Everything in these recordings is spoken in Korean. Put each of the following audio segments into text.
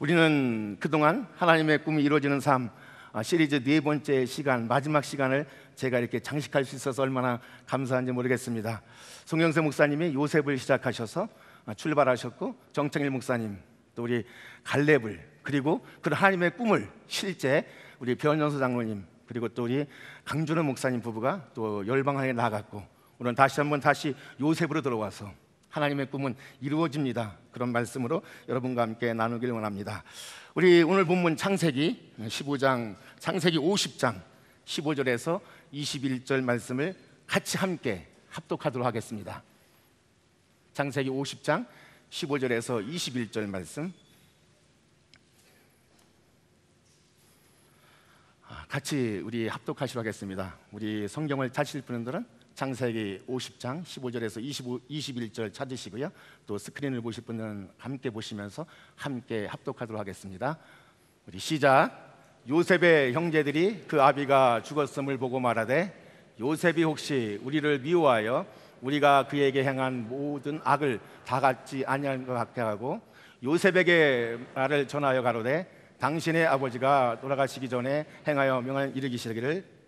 우리는 그동안 하나님의 꿈이 이루어지는 삶 시리즈 네 번째 시간, 마지막 시간을 제가 이렇게 장식할 수 있어서 얼마나 감사한지 모르겠습니다. 송영세 목사님이 요셉을 시작하셔서 출발하셨고, 정창일 목사님, 또 우리 갈렙을, 그리고 그 하나님의 꿈을 실제 우리 변연수 장로님, 그리고 또 우리 강준호 목사님 부부가 또 열방하게 나갔고, 오늘 다시 한번 요셉으로 들어와서 하나님의 꿈은 이루어집니다. 그런 말씀으로 여러분과 함께 나누길 원합니다. 우리 오늘 본문 창세기 15장, 창세기 50장 15절에서 21절 말씀을 같이 함께 합독하도록 하겠습니다. 창세기 50장 15절에서 21절 말씀 같이 우리 합독하시도록 하겠습니다. 우리 성경을 찾으실 분들은 창세기 50장 15절에서 21절 찾으시고요. 또 스크린을 보실 분은 함께 보시면서 함께 합독하도록 하겠습니다. 우리 시작. 요셉의 형제들이 그 아비가 죽었음을 보고 말하되 요셉이 혹시 우리를 미워하여 우리가 그에게 행한 모든 악을 다 갖지 아니한 것 같게 하고 요셉에게 말을 전하여 가로되 당신의 아버지가 돌아가시기 전에 행하여 명한 이르기시기를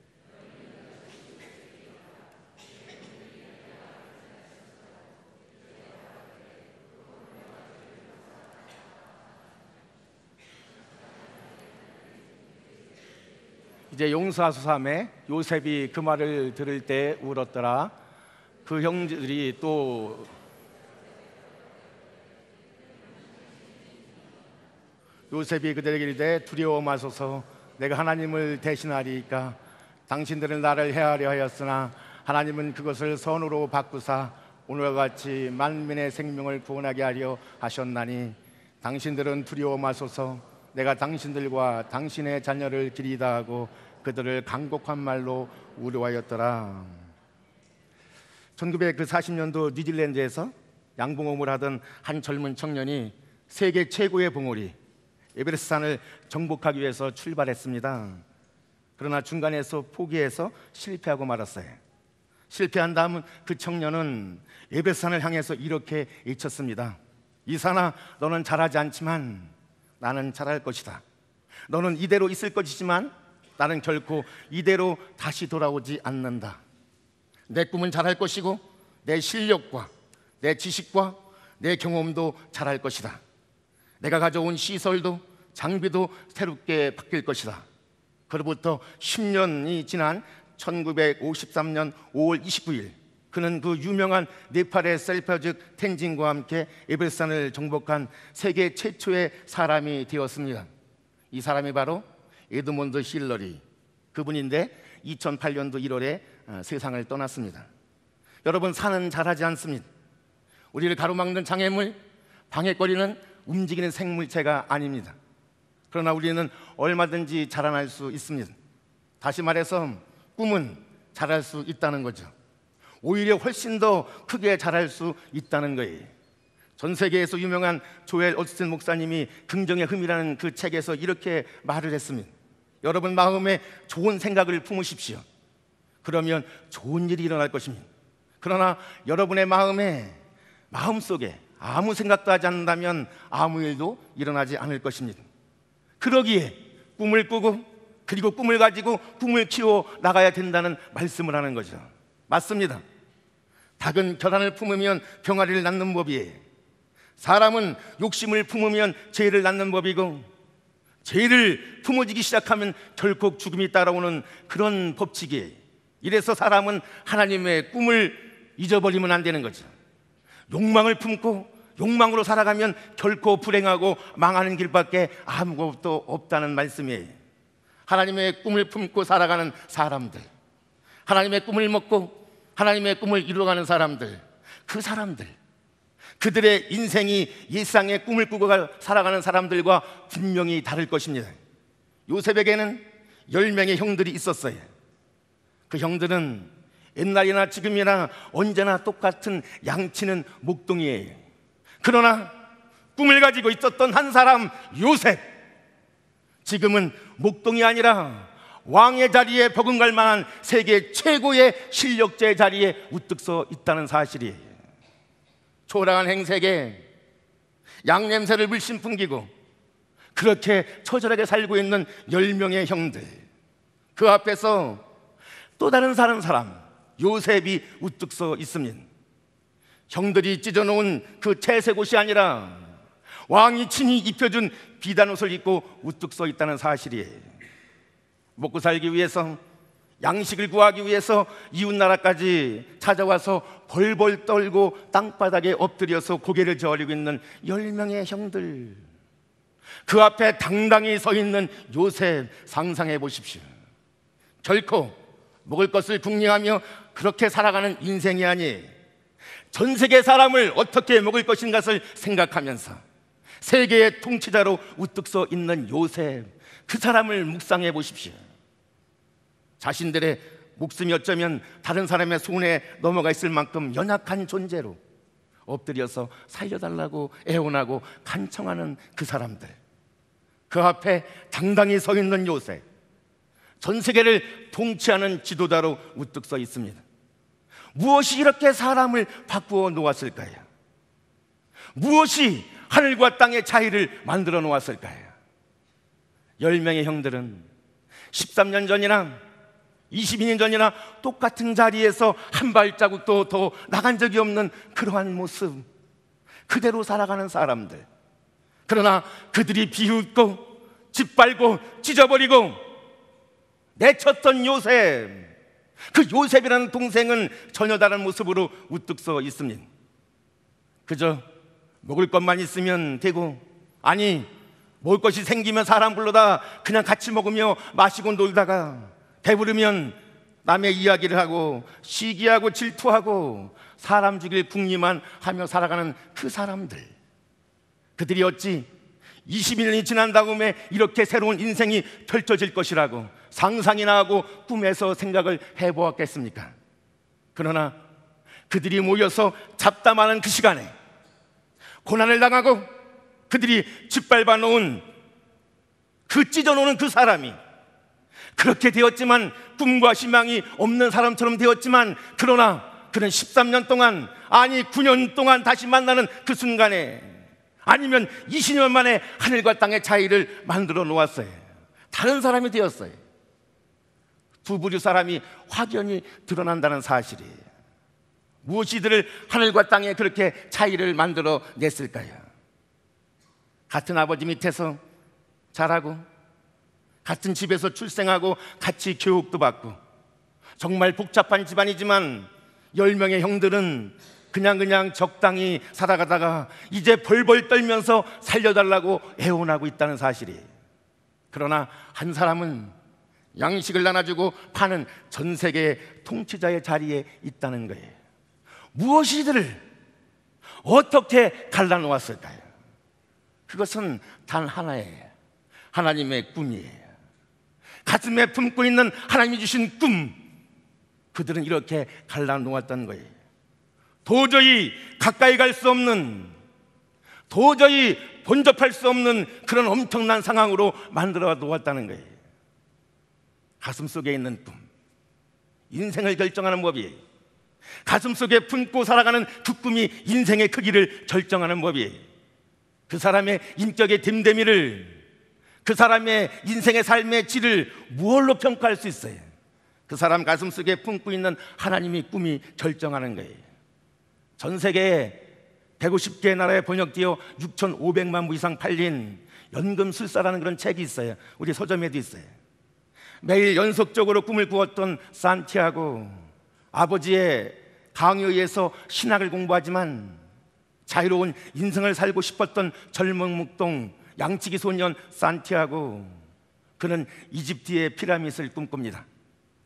이제 용사수삼에 요셉이 그 말을 들을 때 울었더라. 그 형제들이 또 요셉이 그들에게 이르되 두려워 마소서 내가 하나님을 대신하리이까 당신들은 나를 해하려 하였으나 하나님은 그것을 선으로 바꾸사 오늘과 같이 만민의 생명을 구원하게 하려 하셨나니 당신들은 두려워 마소서 내가 당신들과 당신의 자녀를 기리다 하고 그들을 간곡한 말로 우려하였더라. 1940년도 뉴질랜드에서 양봉업을 하던 한 젊은 청년이 세계 최고의 봉우리 에베레스트산을 정복하기 위해서 출발했습니다. 그러나 중간에서 포기해서 실패하고 말았어요. 실패한 다음 그 청년은 에베레스트산을 향해서 이렇게 외쳤습니다. 이산아, 너는 잘하지 않지만 나는 잘할 것이다. 너는 이대로 있을 것이지만 나는 결코 이대로 다시 돌아오지 않는다. 내 꿈은 잘할 것이고 내 실력과 내 지식과 내 경험도 잘할 것이다. 내가 가져온 시설도 장비도 새롭게 바뀔 것이다. 그로부터 10년이 지난 1953년 5월 29일 그는 그 유명한 네팔의 셀파즈 텐진과 함께 에베레스트산을 정복한 세계 최초의 사람이 되었습니다. 이 사람이 바로 에드몬드 힐러리 그분인데 2008년도 1월에 세상을 떠났습니다. 여러분, 산은 자라지 않습니다. 우리를 가로막는 장애물, 방해거리는 움직이는 생물체가 아닙니다. 그러나 우리는 얼마든지 자라날 수 있습니다. 다시 말해서 꿈은 자랄 수 있다는 거죠. 오히려 훨씬 더 크게 자랄 수 있다는 거예요. 전 세계에서 유명한 조엘 오스틴 목사님이 긍정의 흠이라는 그 책에서 이렇게 말을 했습니다. 여러분 마음에 좋은 생각을 품으십시오. 그러면 좋은 일이 일어날 것입니다. 그러나 여러분의 마음속에 아무 생각도 하지 않는다면 아무 일도 일어나지 않을 것입니다. 그러기에 꿈을 꾸고 그리고 꿈을 가지고 꿈을 키워 나가야 된다는 말씀을 하는 거죠. 맞습니다. 닭은 결함을 품으면 병아리를 낳는 법이에요. 사람은 욕심을 품으면 죄를 낳는 법이고 죄를 품어지기 시작하면 결코 죽음이 따라오는 그런 법칙이에요. 이래서 사람은 하나님의 꿈을 잊어버리면 안 되는 거죠. 욕망을 품고 욕망으로 살아가면 결코 불행하고 망하는 길밖에 아무것도 없다는 말씀이에요. 하나님의 꿈을 품고 살아가는 사람들, 하나님의 꿈을 먹고 하나님의 꿈을 이루어가는 사람들, 그들의 인생이 예상의 꿈을 꾸고 살아가는 사람들과 분명히 다를 것입니다. 요셉에게는 10명의 형들이 있었어요. 그 형들은 옛날이나 지금이나 언제나 똑같은 양치는 목동이에요. 그러나 꿈을 가지고 있었던 한 사람 요셉, 지금은 목동이 아니라 왕의 자리에 버금갈 만한 세계 최고의 실력자의 자리에 우뚝 서 있다는 사실이에요. 초라한 행색에 양 냄새를 물씬 풍기고 그렇게 처절하게 살고 있는 10명의 형들, 그 앞에서 또 다른 사람 요셉이 우뚝 서 있습니다. 형들이 찢어놓은 그 채색 옷이 아니라 왕이 친히 입혀준 비단 옷을 입고 우뚝 서 있다는 사실이에요. 먹고 살기 위해서, 양식을 구하기 위해서 이웃나라까지 찾아와서 벌벌 떨고 땅바닥에 엎드려서 고개를 저으리고 있는 10명의 형들, 그 앞에 당당히 서 있는 요셉, 상상해 보십시오. 결코 먹을 것을 궁리하며 그렇게 살아가는 인생이 아니, 전 세계 사람을 어떻게 먹을 것인가를 생각하면서 세계의 통치자로 우뚝 서 있는 요셉, 그 사람을 묵상해 보십시오. 자신들의 목숨이 어쩌면 다른 사람의 손에 넘어가 있을 만큼 연약한 존재로 엎드려서 살려달라고 애원하고 간청하는 그 사람들, 그 앞에 당당히 서 있는 요셉, 전 세계를 통치하는 지도자로 우뚝 서 있습니다. 무엇이 이렇게 사람을 바꾸어 놓았을까요? 무엇이 하늘과 땅의 차이를 만들어 놓았을까요? 10명의 형들은 13년 전이나 22년 전이나 똑같은 자리에서 한 발자국도 더 나간 적이 없는 그러한 모습, 그대로 살아가는 사람들. 그러나 그들이 비웃고 짓밟고 찢어버리고 내쳤던 요셉, 그 요셉이라는 동생은 전혀 다른 모습으로 우뚝 서 있습니다. 그저 먹을 것만 있으면 되고, 아니 먹을 것이 생기면 사람 불러다 그냥 같이 먹으며 마시고 놀다가 배부르면 남의 이야기를 하고 시기하고 질투하고 사람 죽일 궁리만 하며 살아가는 그 사람들, 그들이 어찌 21년이 지난 다음에 이렇게 새로운 인생이 펼쳐질 것이라고 상상이나 하고 꿈에서 생각을 해보았겠습니까? 그러나 그들이 모여서 잡담하는 그 시간에 고난을 당하고 그들이 짓밟아 놓은, 그 찢어놓는 그 사람이 그렇게 되었지만, 꿈과 희망이 없는 사람처럼 되었지만, 그러나 그는 13년 동안, 아니 9년 동안 다시 만나는 그 순간에, 아니면 20년 만에 하늘과 땅의 차이를 만들어 놓았어요. 다른 사람이 되었어요. 두 부류 사람이 확연히 드러난다는 사실이, 무엇이 이들을 하늘과 땅에 그렇게 차이를 만들어 냈을까요? 같은 아버지 밑에서 자라고, 같은 집에서 출생하고 같이 교육도 받고, 정말 복잡한 집안이지만 10명의 형들은 그냥 적당히 살아가다가 이제 벌벌 떨면서 살려달라고 애원하고 있다는 사실이. 그러나 한 사람은 양식을 나눠주고 파는 전 세계의 통치자의 자리에 있다는 거예요. 무엇이 이들을 어떻게 갈라놓았을까요? 그것은 단 하나예요. 하나님의 꿈이에요. 가슴에 품고 있는 하나님이 주신 꿈, 그들은 이렇게 갈라놓았던 거예요. 도저히 가까이 갈 수 없는, 도저히 본접할 수 없는 그런 엄청난 상황으로 만들어 놓았다는 거예요. 가슴 속에 있는 꿈, 인생을 결정하는 법이에요. 가슴 속에 품고 살아가는 그 꿈이 인생의 크기를 결정하는 법이에요. 그 사람의 인격의 됨됨이를, 그 사람의 인생의 삶의 질을 무엇로 평가할 수 있어요? 그 사람 가슴 속에 품고 있는 하나님의 꿈이 결정하는 거예요. 전 세계에 150개 나라에 번역되어 6,500만 부 이상 팔린 연금술사라는 그런 책이 있어요. 우리 서점에도 있어요. 매일 연속적으로 꿈을 꾸었던 산티아고, 아버지의 강요에 의해서 신학을 공부하지만 자유로운 인생을 살고 싶었던 젊은 묵동 양치기 소년 산티아고, 그는 이집트의 피라밋을 꿈꿉니다.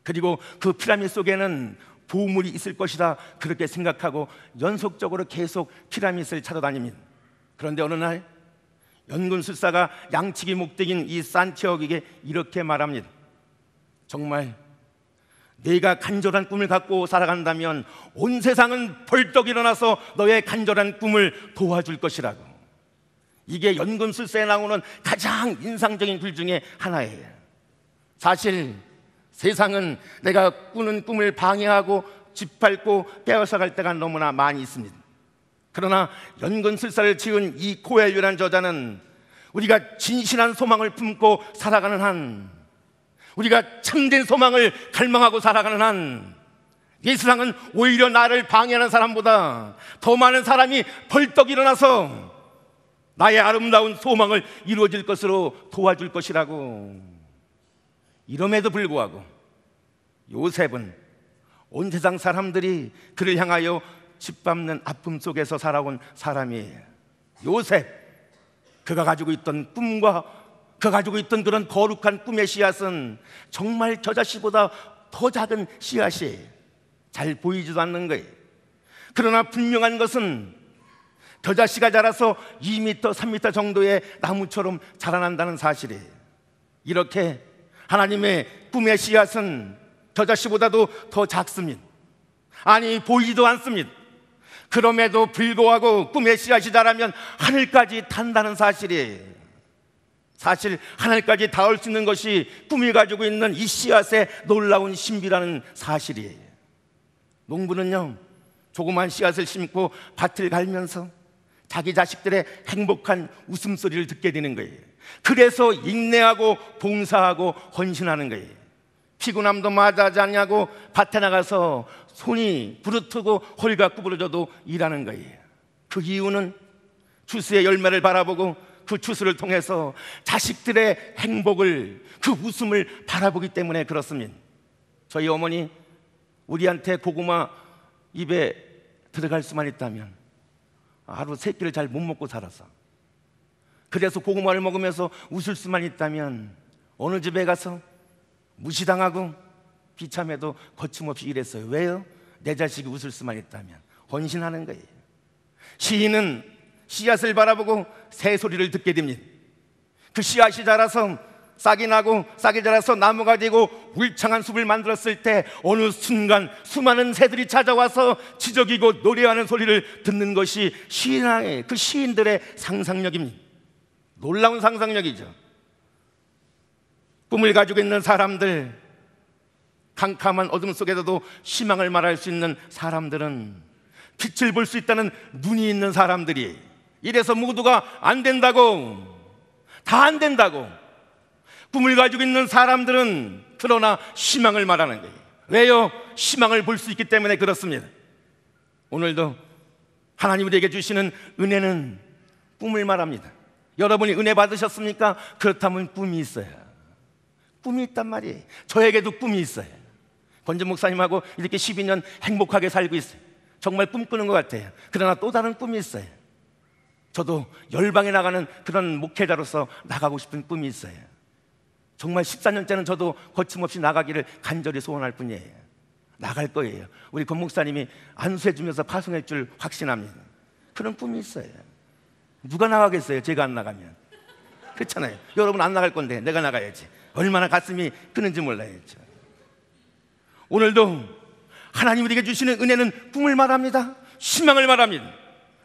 그리고 그 피라밋 속에는 보물이 있을 것이다, 그렇게 생각하고 연속적으로 계속 피라밋을 찾아다닙니다. 그런데 어느 날 연금술사가 양치기 목적인 이 산티아고에게 이렇게 말합니다. 정말 네가 간절한 꿈을 갖고 살아간다면 온 세상은 벌떡 일어나서 너의 간절한 꿈을 도와줄 것이라고. 이게 연금술사에 나오는 가장 인상적인 글 중에 하나예요. 사실 세상은 내가 꾸는 꿈을 방해하고 짓밟고 빼앗아갈 때가 너무나 많이 있습니다. 그러나 연금술사를 지은 이 코엘류라는 저자는 우리가 진실한 소망을 품고 살아가는 한, 우리가 참된 소망을 갈망하고 살아가는 한, 이 세상은 오히려 나를 방해하는 사람보다 더 많은 사람이 벌떡 일어나서 나의 아름다운 소망을 이루어질 것으로 도와줄 것이라고. 이럼에도 불구하고 요셉은 온 세상 사람들이 그를 향하여 짓밟는 아픔 속에서 살아온 사람이에요. 요셉, 그가 가지고 있던 꿈과 그가 가지고 있던 그런 거룩한 꿈의 씨앗은 정말 저 자식보다 더 작은 씨앗이 잘 보이지도 않는 거예요. 그러나 분명한 것은 저 자식이 자라서 2m, 3m 정도의 나무처럼 자라난다는 사실이에요. 이렇게 하나님의 꿈의 씨앗은 저 자식보다도 더 작습니다. 아니, 보이지도 않습니다. 그럼에도 불구하고 꿈의 씨앗이 자라면 하늘까지 탄다는 사실이에요. 사실 하늘까지 닿을 수 있는 것이 꿈이 가지고 있는 이 씨앗의 놀라운 신비라는 사실이에요. 농부는요, 조그만 씨앗을 심고 밭을 갈면서 자기 자식들의 행복한 웃음소리를 듣게 되는 거예요. 그래서 인내하고 봉사하고 헌신하는 거예요. 피곤함도 마다하지 않냐고 밭에 나가서 손이 부르트고 허리가 구부러져도 일하는 거예요. 그 이유는 추수의 열매를 바라보고 그 추수를 통해서 자식들의 행복을, 그 웃음을 바라보기 때문에 그렇습니다. 저희 어머니 우리한테 고구마 입에 들어갈 수만 있다면 하루 3끼를 잘 못 먹고 살았어. 그래서 고구마를 먹으면서 웃을 수만 있다면 어느 집에 가서 무시당하고 비참해도 거침없이 일했어요. 왜요? 내 자식이 웃을 수만 있다면. 헌신하는 거예요. 시인은 씨앗을 바라보고 새소리를 듣게 됩니다. 그 씨앗이 자라서 싹이 나고 싹이 자라서 나무가 되고 울창한 숲을 만들었을 때 어느 순간 수많은 새들이 찾아와서 지저귀고 노래하는 소리를 듣는 것이 시인의, 그 시인들의 상상력입니다. 놀라운 상상력이죠. 꿈을 가지고 있는 사람들, 캄캄한 어둠 속에서도 희망을 말할 수 있는 사람들은, 빛을 볼 수 있다는 눈이 있는 사람들이, 이래서 모두가 안 된다고, 다 안 된다고 꿈을 가지고 있는 사람들은 그러나 희망을 말하는 거예요. 왜요? 희망을 볼 수 있기 때문에 그렇습니다. 오늘도 하나님이 우리에게 주시는 은혜는 꿈을 말합니다. 여러분이 은혜 받으셨습니까? 그렇다면 꿈이 있어요. 꿈이 있단 말이에요. 저에게도 꿈이 있어요. 권전 목사님하고 이렇게 12년 행복하게 살고 있어요. 정말 꿈꾸는 것 같아요. 그러나 또 다른 꿈이 있어요. 저도 열방에 나가는 그런 목회자로서 나가고 싶은 꿈이 있어요. 정말 14년째는 저도 거침없이 나가기를 간절히 소원할 뿐이에요. 나갈 거예요. 우리 권 목사님이 안수해 주면서 파송할 줄 확신합니다. 그런 꿈이 있어요. 누가 나가겠어요? 제가 안 나가면. 그렇잖아요. 여러분 안 나갈 건데 내가 나가야지. 얼마나 가슴이 끄는지 몰라요. 오늘도 하나님 우리에게 주시는 은혜는 꿈을 말합니다. 희망을 말합니다.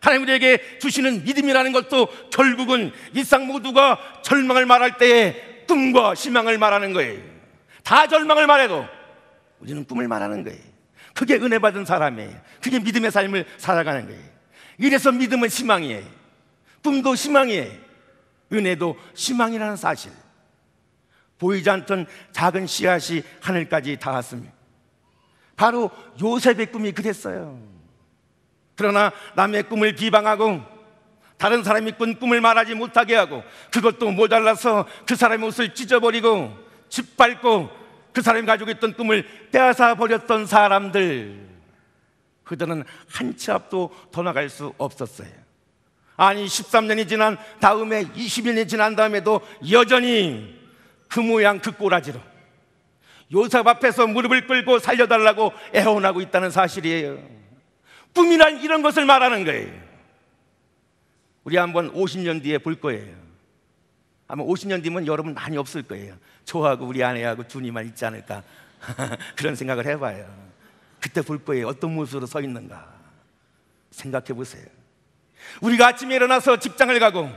하나님 우리에게 주시는 믿음이라는 것도 결국은 이 상 모두가 절망을 말할 때에 꿈과 희망을 말하는 거예요. 다 절망을 말해도 우리는 꿈을 말하는 거예요. 그게 은혜 받은 사람이에요. 그게 믿음의 삶을 살아가는 거예요. 이래서 믿음은 희망이에요. 꿈도 희망이에요. 은혜도 희망이라는 사실. 보이지 않던 작은 씨앗이 하늘까지 닿았습니다. 바로 요셉의 꿈이 그랬어요. 그러나 남의 꿈을 비방하고 다른 사람이 꾼 꿈을 말하지 못하게 하고 그것도 모자라서 그 사람의 옷을 찢어버리고 짓밟고 그 사람이 가지고 있던 꿈을 빼앗아 버렸던 사람들, 그들은 한 치 앞도 더 나갈 수 없었어요. 아니 13년이 지난 다음에 20년이 지난 다음에도 여전히 그 모양 그 꼬라지로 요셉 앞에서 무릎을 꿇고 살려달라고 애원하고 있다는 사실이에요. 꿈이란 이런 것을 말하는 거예요. 우리 한번 50년 뒤에 볼 거예요. 아마 50년 뒤면 여러분 많이 없을 거예요. 저하고 우리 아내하고 준이만 있지 않을까 그런 생각을 해봐요. 그때 볼 거예요. 어떤 모습으로 서 있는가 생각해 보세요. 우리가 아침에 일어나서 직장을 가고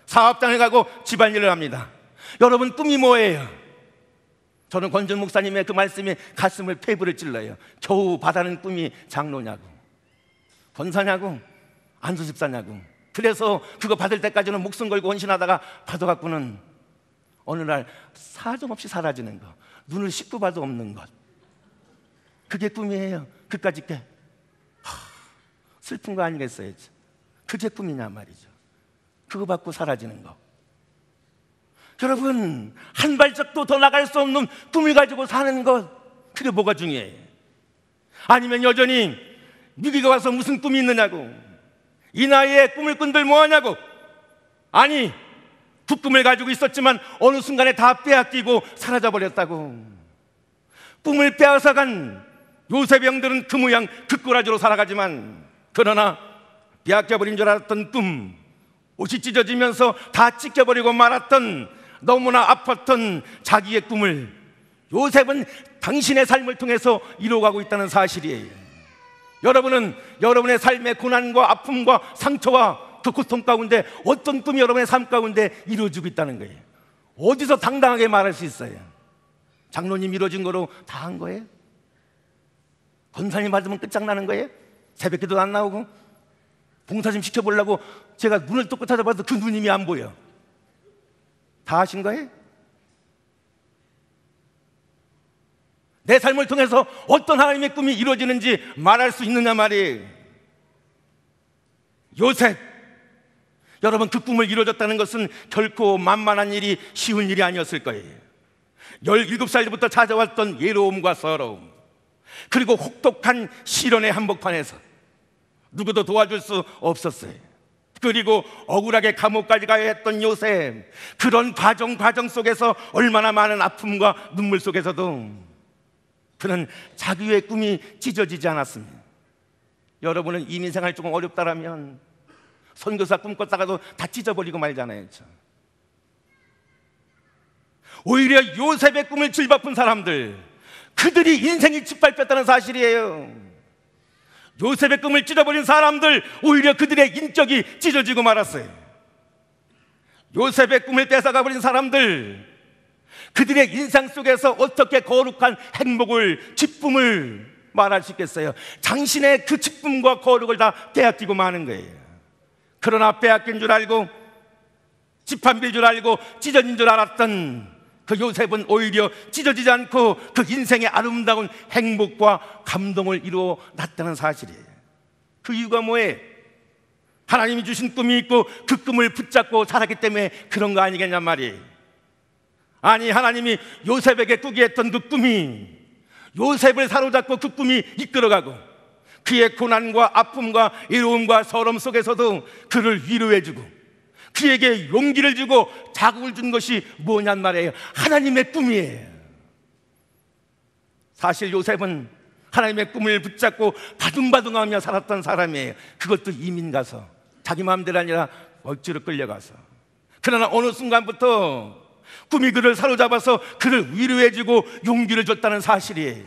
사업장을 가고 집안일을 합니다. 여러분 꿈이 뭐예요? 저는 권전 목사님의 그 말씀에 가슴을 폐부를 찔러요. 겨우 바다는 꿈이 장로냐고, 권사냐고, 안수 집사냐고, 그래서 그거 받을 때까지는 목숨 걸고 헌신하다가 받아갖고는 어느 날 사정없이 사라지는 것, 눈을 씻고 봐도 없는 것, 그게 꿈이에요. 그까짓 게 슬픈 거 아니겠어요? 그게 꿈이냐 말이죠. 그거 받고 사라지는 거. 여러분, 한 발짝도 더 나갈 수 없는 꿈을 가지고 사는 것, 그게 뭐가 중요해요? 아니면 여전히 미국에 와서 무슨 꿈이 있느냐고, 이 나이에 꿈을 꾼들 뭐하냐고. 아니, 그 꿈을 가지고 있었지만 어느 순간에 다 빼앗기고 사라져버렸다고. 꿈을 빼앗아간 요셉의 형들은 그 모양 그 꼬라지로 살아가지만, 그러나 빼앗겨버린 줄 알았던 꿈, 옷이 찢어지면서 다 찢겨버리고 말았던, 너무나 아팠던 자기의 꿈을 요셉은 당신의 삶을 통해서 이루어가고 있다는 사실이에요. 여러분은 여러분의 삶의 고난과 아픔과 상처와 그 고통 가운데 어떤 꿈이 여러분의 삶 가운데 이루어지고 있다는 거예요. 어디서 당당하게 말할 수 있어요? 장로님 이루어진 거로 다 한 거예요? 권사님 받으면 끝장나는 거예요? 새벽기도 안 나오고? 봉사 좀 시켜보려고 제가 눈을 똑똑 찾아봐도 그 누님이 안 보여. 다 하신 거예요? 내 삶을 통해서 어떤 하나님의 꿈이 이루어지는지 말할 수 있느냐 말이에요. 요셉, 여러분, 그 꿈을 이루어졌다는 것은 결코 만만한 일이, 쉬운 일이 아니었을 거예요. 17살부터 찾아왔던 외로움과 서러움, 그리고 혹독한 시련의 한복판에서 누구도 도와줄 수 없었어요. 그리고 억울하게 감옥까지 가야 했던 요셉, 그런 과정 속에서 얼마나 많은 아픔과 눈물 속에서도 그는 자기의 꿈이 찢어지지 않았습니다. 여러분은 이민생활 조금 어렵다라면 선교사 꿈꿨다가도 다 찢어버리고 말잖아요. 오히려 요셉의 꿈을 질바쁜 사람들, 그들이 인생이 짓밟혔다는 사실이에요. 요셉의 꿈을 찢어버린 사람들, 오히려 그들의 인격이 찢어지고 말았어요. 요셉의 꿈을 뺏어가버린 사람들, 그들의 인생 속에서 어떻게 거룩한 행복을, 기쁨을 말할 수 있겠어요? 당신의 그 기쁨과 거룩을 다 빼앗기고 마는 거예요. 그러나 빼앗긴 줄 알고, 지판빌 줄 알고, 찢어진 줄 알았던 그 요셉은 오히려 찢어지지 않고 그 인생의 아름다운 행복과 감동을 이루어 놨다는 사실이에요. 그 이유가 뭐예요? 하나님이 주신 꿈이 있고 그 꿈을 붙잡고 살았기 때문에 그런 거 아니겠냔 말이에요. 아니, 하나님이 요셉에게 꾸게 했던 그 꿈이 요셉을 사로잡고 그 꿈이 이끌어가고 그의 고난과 아픔과 외로움과 서러움 속에서도 그를 위로해주고 그에게 용기를 주고 자극을 준 것이 뭐냔 말이에요. 하나님의 꿈이에요. 사실 요셉은 하나님의 꿈을 붙잡고 바둥바둥하며 살았던 사람이에요. 그것도 이민 가서, 자기 마음대로 아니라 억지로 끌려가서. 그러나 어느 순간부터 꿈이 그를 사로잡아서 그를 위로해주고 용기를 줬다는 사실이에요.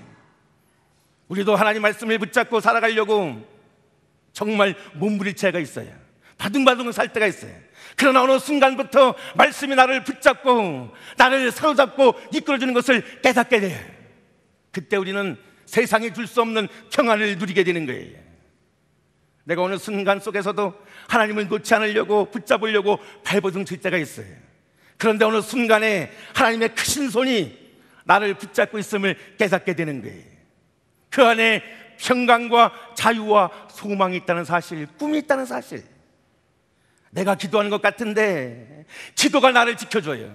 우리도 하나님 말씀을 붙잡고 살아가려고 정말 몸부림칠 때가 있어요. 바둥바둥 살 때가 있어요. 그러나 어느 순간부터 말씀이 나를 붙잡고 나를 사로잡고 이끌어주는 것을 깨닫게 돼요. 그때 우리는 세상이 줄 수 없는 평안을 누리게 되는 거예요. 내가 어느 순간 속에서도 하나님을 놓지 않으려고 붙잡으려고 발버둥 칠 때가 있어요. 그런데 어느 순간에 하나님의 크신 손이 나를 붙잡고 있음을 깨닫게 되는 거예요. 그 안에 평강과 자유와 소망이 있다는 사실, 꿈이 있다는 사실. 내가 기도하는 것 같은데 기도가 나를 지켜줘요.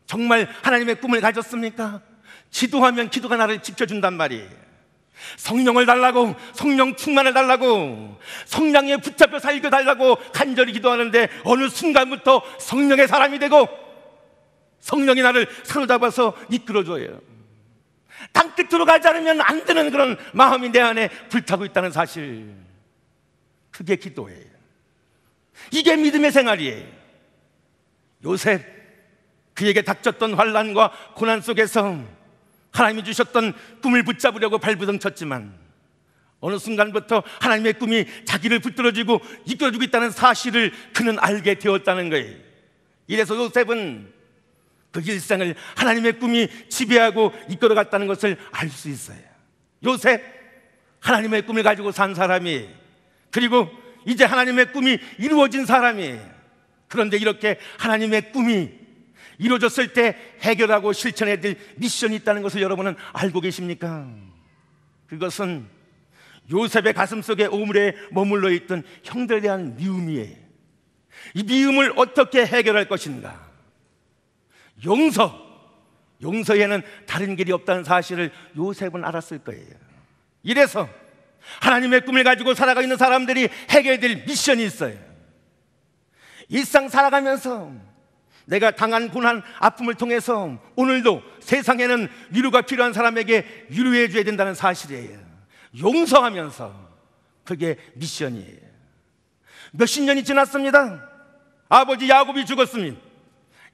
정말 하나님의 꿈을 가졌습니까? 기도하면 기도가 나를 지켜준단 말이에요. 성령을 달라고, 성령 충만을 달라고, 성령에 붙잡혀 살게 달라고 간절히 기도하는데 어느 순간부터 성령의 사람이 되고 성령이 나를 사로잡아서 이끌어줘요. 땅끝으로 가지 않으면 안 되는 그런 마음이 내 안에 불타고 있다는 사실, 그게 기도예요. 이게 믿음의 생활이에요. 요셉, 그에게 닥쳤던 환난과 고난 속에서 하나님이 주셨던 꿈을 붙잡으려고 발부둥 쳤지만 어느 순간부터 하나님의 꿈이 자기를 붙들어주고 이끌어주고 있다는 사실을 그는 알게 되었다는 거예요. 이래서 요셉은 그 일생을 하나님의 꿈이 지배하고 이끌어갔다는 것을 알 수 있어요. 요셉, 하나님의 꿈을 가지고 산 사람이, 그리고 이제 하나님의 꿈이 이루어진 사람이에요. 그런데 이렇게 하나님의 꿈이 이루어졌을 때 해결하고 실천해야 될 미션이 있다는 것을 여러분은 알고 계십니까? 그것은 요셉의 가슴속에 오물에 머물러 있던 형들에 대한 미움이에요. 이 미움을 어떻게 해결할 것인가? 용서에는 다른 길이 없다는 사실을 요셉은 알았을 거예요. 이래서 하나님의 꿈을 가지고 살아가 있는 사람들이 해결해야 될 미션이 있어요. 일상 살아가면서 내가 당한 고난, 아픔을 통해서 오늘도 세상에는 위로가 필요한 사람에게 위로해 줘야 된다는 사실이에요. 용서하면서, 그게 미션이에요. 몇십 년이 지났습니다. 아버지 야곱이 죽었습니다.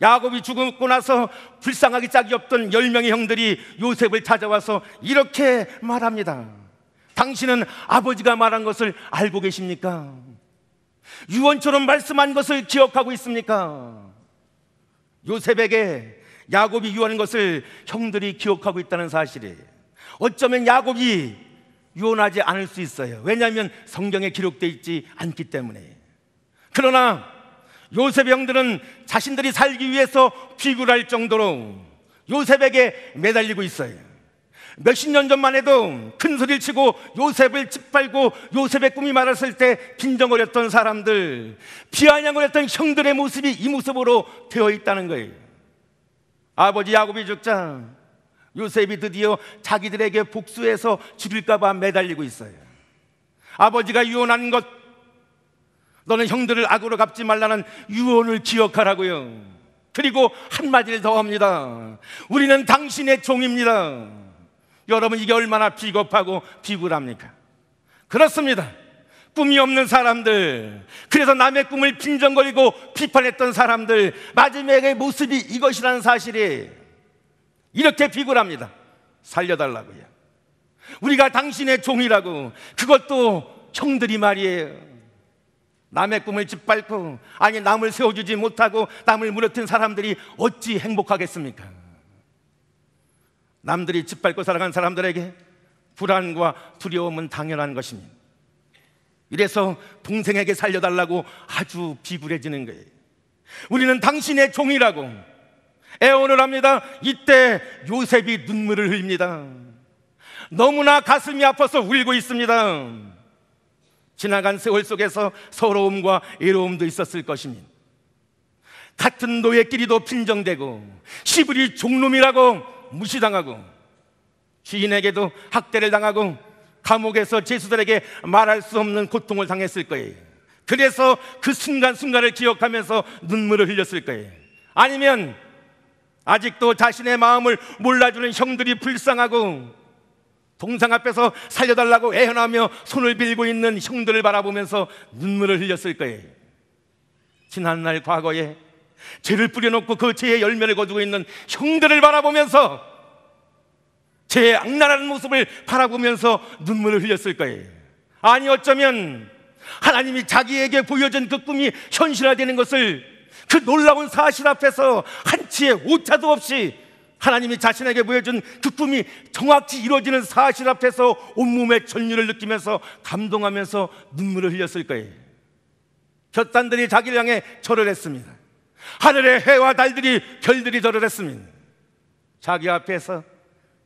야곱이 죽고 나서 불쌍하기 짝이 없던 10명의 형들이 요셉을 찾아와서 이렇게 말합니다. 당신은 아버지가 말한 것을 알고 계십니까? 유언처럼 말씀한 것을 기억하고 있습니까? 요셉에게 야곱이 유언한 것을 형들이 기억하고 있다는 사실이에요. 어쩌면 야곱이 유언하지 않을 수 있어요. 왜냐하면 성경에 기록되어 있지 않기 때문에. 그러나 요셉의 형들은 자신들이 살기 위해서 비굴할 정도로 요셉에게 매달리고 있어요. 몇십 년 전만 해도 큰 소리를 치고 요셉을 짓밟고 요셉의 꿈이 말았을 때 빈정거렸던 사람들, 비아냥거렸던 형들의 모습이 이 모습으로 되어 있다는 거예요. 아버지 야곱이 죽자 요셉이 드디어 자기들에게 복수해서 죽일까 봐 매달리고 있어요. 아버지가 유언한 것, 너는 형들을 악으로 갚지 말라는 유언을 기억하라고요. 그리고 한마디를 더 합니다. 우리는 당신의 종입니다. 여러분, 이게 얼마나 비겁하고 비굴합니까? 그렇습니다. 꿈이 없는 사람들, 그래서 남의 꿈을 빈정거리고 비판했던 사람들, 마지막의 모습이 이것이라는 사실이 이렇게 비굴합니다. 살려달라고요. 우리가 당신의 종이라고. 그것도 형들이 말이에요. 남의 꿈을 짓밟고, 아니 남을 세워주지 못하고 남을 무너뜨린 사람들이 어찌 행복하겠습니까? 남들이 짓밟고 살아간 사람들에게 불안과 두려움은 당연한 것입니다. 이래서 동생에게 살려달라고 아주 비굴해지는 거예요. 우리는 당신의 종이라고 애원을 합니다. 이때 요셉이 눈물을 흘립니다. 너무나 가슴이 아파서 울고 있습니다. 지나간 세월 속에서 서러움과 외로움도 있었을 것입니다. 같은 노예끼리도 빈정대고 시부리 종놈이라고 무시당하고 주인에게도 학대를 당하고 감옥에서 죄수들에게 말할 수 없는 고통을 당했을 거예요. 그래서 그 순간순간을 기억하면서 눈물을 흘렸을 거예요. 아니면 아직도 자신의 마음을 몰라주는 형들이 불쌍하고 동상 앞에서 살려달라고 애원하며 손을 빌고 있는 형들을 바라보면서 눈물을 흘렸을 거예요. 지난날 과거에 죄를 뿌려놓고 그 죄의 열매를 거두고 있는 형들을 바라보면서 죄의 악랄한 모습을 바라보면서 눈물을 흘렸을 거예요. 아니 어쩌면 하나님이 자기에게 보여준 그 꿈이 현실화되는 것을, 그 놀라운 사실 앞에서 한치의 오차도 없이 하나님이 자신에게 보여준 그 꿈이 정확히 이루어지는 사실 앞에서 온몸의 전율을 느끼면서 감동하면서 눈물을 흘렸을 거예요. 곁단들이 자기를 향해 절을 했습니다. 하늘의 해와 달들이, 별들이 절을 했습니다. 자기 앞에서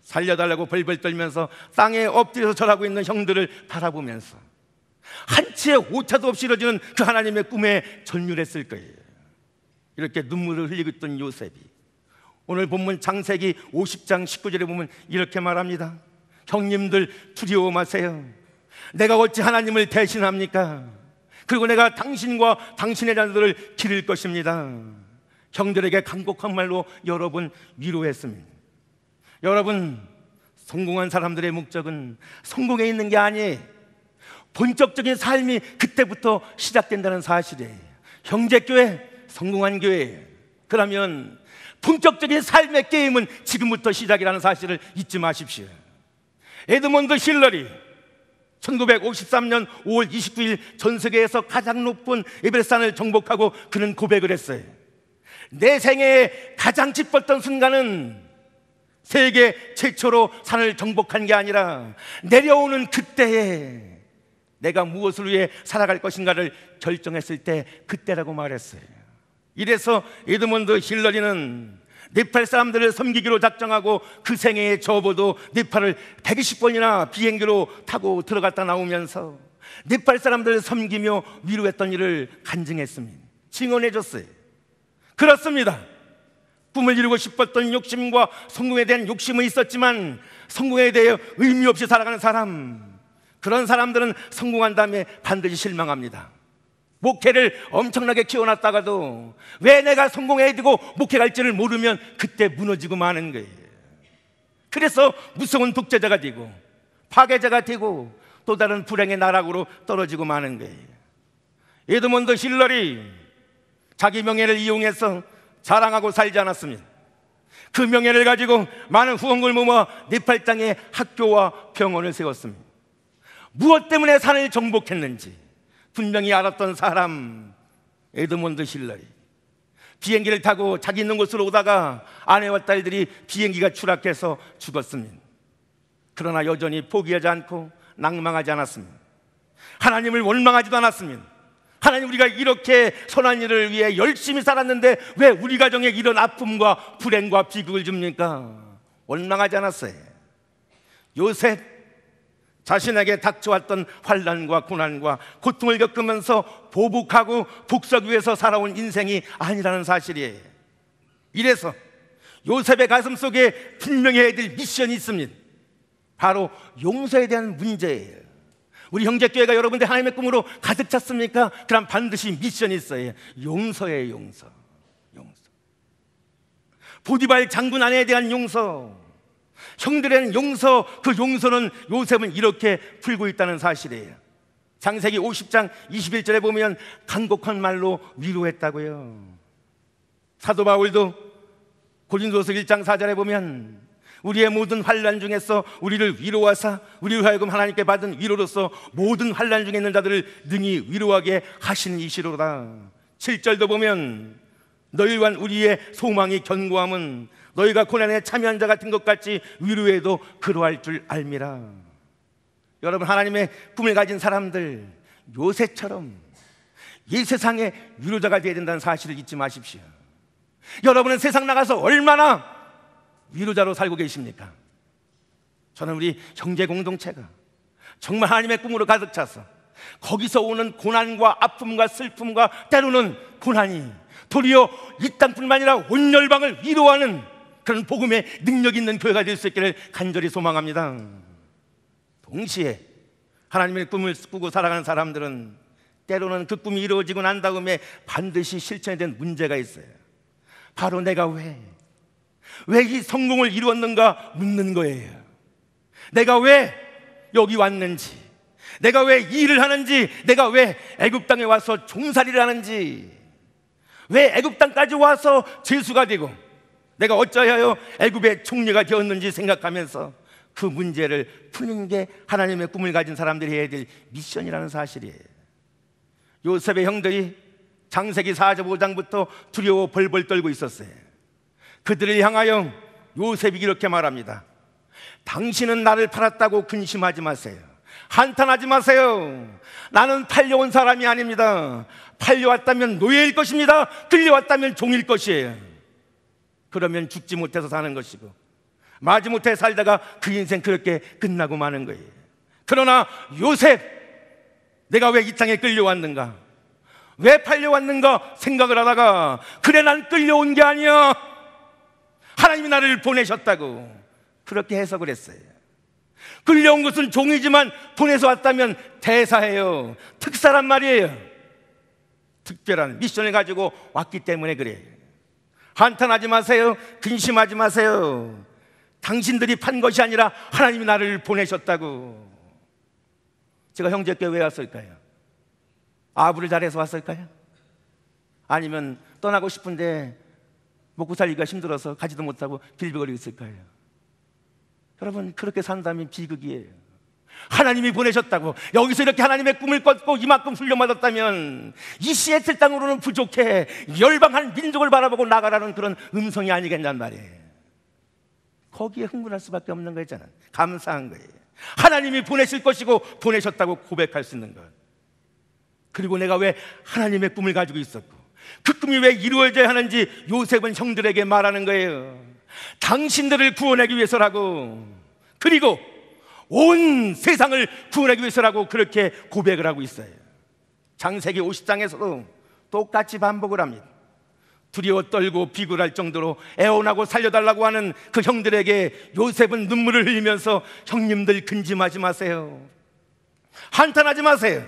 살려달라고 벌벌 떨면서 땅에 엎드려서 절하고 있는 형들을 바라보면서 한치의 오차도 없이 이루어지는 그 하나님의 꿈에 전율했을 거예요. 이렇게 눈물을 흘리고 있던 요셉이 오늘 본문 창세기 50장 19절에 보면 이렇게 말합니다. 형님들 두려워 마세요. 내가 어찌 하나님을 대신합니까? 그리고 내가 당신과 당신의 자녀들을 기를 것입니다. 형들에게 간곡한 말로 여러분 위로했습니다. 여러분, 성공한 사람들의 목적은 성공에 있는 게 아니에요. 본격적인 삶이 그때부터 시작된다는 사실이에요. 형제교회, 성공한 교회예요. 그러면 본격적인 삶의 게임은 지금부터 시작이라는 사실을 잊지 마십시오. 에드먼드 힐러리 1953년 5월 29일 전 세계에서 가장 높은 에베레스트산을 정복하고 그는 고백을 했어요. 내 생애에 가장 기뻤던 순간은 세계 최초로 산을 정복한 게 아니라 내려오는 그때에 내가 무엇을 위해 살아갈 것인가를 결정했을 때 그때라고 말했어요. 이래서 에드먼드 힐러리는 네팔 사람들을 섬기기로 작정하고 그 생애에 접어도 네팔을 120번이나 비행기로 타고 들어갔다 나오면서 네팔 사람들을 섬기며 위로했던 일을 간증했습니다. 증언해줬어요. 그렇습니다. 꿈을 이루고 싶었던 욕심과 성공에 대한 욕심은 있었지만 성공에 대해 의미 없이 살아가는 사람, 그런 사람들은 성공한 다음에 반드시 실망합니다. 목회를 엄청나게 키워놨다가도 왜 내가 성공해야 되고 목회 갈지를 모르면 그때 무너지고 마는 거예요. 그래서 무서운 독재자가 되고 파괴자가 되고 또 다른 불행의 나락으로 떨어지고 마는 거예요. 에드먼드 힐러리 자기 명예를 이용해서 자랑하고 살지 않았습니다. 그 명예를 가지고 많은 후원금을 모아 네팔 땅에 학교와 병원을 세웠습니다. 무엇 때문에 산을 정복했는지 분명히 알았던 사람, 에드먼드 힐러리. 비행기를 타고 자기 있는 곳으로 오다가 아내와 딸들이 비행기가 추락해서 죽었습니다. 그러나 여전히 포기하지 않고 낭망하지 않았습니다. 하나님을 원망하지도 않았습니다. 하나님, 우리가 이렇게 선한 일을 위해 열심히 살았는데 왜 우리 가정에 이런 아픔과 불행과 비극을 줍니까? 원망하지 않았어요. 요셉, 자신에게 닥쳐왔던 환난과 고난과 고통을 겪으면서 보복하고 복수하기 위해서 살아온 인생이 아니라는 사실이에요. 이래서 요셉의 가슴 속에 분명히 해야 될 미션이 있습니다. 바로 용서에 대한 문제예요. 우리 형제교회가 여러분들 하나님의 꿈으로 가득 찼습니까? 그럼 반드시 미션이 있어요. 용서예요. 용서. 보디발 장군 아내에 대한 용서, 형들에는 용서, 그 용서는 요셉은 이렇게 풀고 있다는 사실이에요. 창세기 50장 21절에 보면 간곡한 말로 위로했다고요. 사도 바울도 고린도서 1장 4절에 보면 우리의 모든 환난 중에서 우리를 위로하사 우리로 하여금 하나님께 받은 위로로서 모든 환난 중에 있는 자들을 능히 위로하게 하시는 이시로다. 7절도 보면 너희를 위한 우리의 소망이 견고함은 너희가 고난에 참여한 자 같은 것 같이 위로해도 그러할 줄 알미라. 여러분, 하나님의 꿈을 가진 사람들 요셉처럼 이 세상의 위로자가 되어야 된다는 사실을 잊지 마십시오. 여러분은 세상 나가서 얼마나 위로자로 살고 계십니까? 저는 우리 형제 공동체가 정말 하나님의 꿈으로 가득 차서 거기서 오는 고난과 아픔과 슬픔과 때로는 고난이 도리어 이 땅뿐만 아니라 온 열방을 위로하는 그런 복음의 능력 있는 교회가 될 수 있기를 간절히 소망합니다. 동시에 하나님의 꿈을 꾸고 살아가는 사람들은 때로는 그 꿈이 이루어지고 난 다음에 반드시 실천에 대한 문제가 있어요. 바로 내가 왜 이 성공을 이루었는가 묻는 거예요. 내가 왜 여기 왔는지, 내가 왜 이 일을 하는지, 내가 왜 애굽 땅에 와서 종살이를 하는지, 왜 애굽 땅까지 와서 죄수가 되고 내가 어찌하여 애굽의 총리가 되었는지 생각하면서 그 문제를 푸는 게 하나님의 꿈을 가진 사람들이 해야 될 미션이라는 사실이에요. 요셉의 형들이 창세기 45장부터 두려워 벌벌 떨고 있었어요. 그들을 향하여 요셉이 이렇게 말합니다. 당신은 나를 팔았다고 근심하지 마세요. 한탄하지 마세요. 나는 팔려온 사람이 아닙니다. 팔려왔다면 노예일 것입니다. 끌려왔다면 종일 것이에요. 그러면 죽지 못해서 사는 것이고 마지못해 살다가 그 인생 그렇게 끝나고 마는 거예요. 그러나 요셉, 내가 왜 이 땅에 끌려왔는가, 왜 팔려왔는가 생각을 하다가 그래, 난 끌려온 게 아니야, 하나님이 나를 보내셨다고 그렇게 해석을 했어요. 끌려온 것은 종이지만 보내서 왔다면 대사예요. 특사란 말이에요. 특별한 미션을 가지고 왔기 때문에 그래요. 한탄하지 마세요. 근심하지 마세요. 당신들이 판 것이 아니라 하나님이 나를 보내셨다고. 제가 형제교회 왜 왔을까요? 아부를 잘해서 왔을까요? 아니면 떠나고 싶은데 먹고 살기가 힘들어서 가지도 못하고 빌빌거리고 있을까요? 여러분, 그렇게 산다면 비극이에요. 하나님이 보내셨다고 여기서 이렇게 하나님의 꿈을 꿨고 이만큼 훈련받았다면 이 시애틀 땅으로는 부족해, 열방 한 민족을 바라보고 나가라는 그런 음성이 아니겠냔 말이에요. 거기에 흥분할 수밖에 없는 거잖아요. 감사한 거예요. 하나님이 보내실 것이고 보내셨다고 고백할 수 있는 것. 그리고 내가 왜 하나님의 꿈을 가지고 있었고 그 꿈이 왜 이루어져야 하는지 요셉은 형들에게 말하는 거예요. 당신들을 구원하기 위해서라고, 그리고 온 세상을 구원하기 위해서라고 그렇게 고백을 하고 있어요. 창세기 50장에서도 똑같이 반복을 합니다. 두려워 떨고 비굴할 정도로 애원하고 살려달라고 하는 그 형들에게 요셉은 눈물을 흘리면서 형님들 근심하지 마세요, 한탄하지 마세요.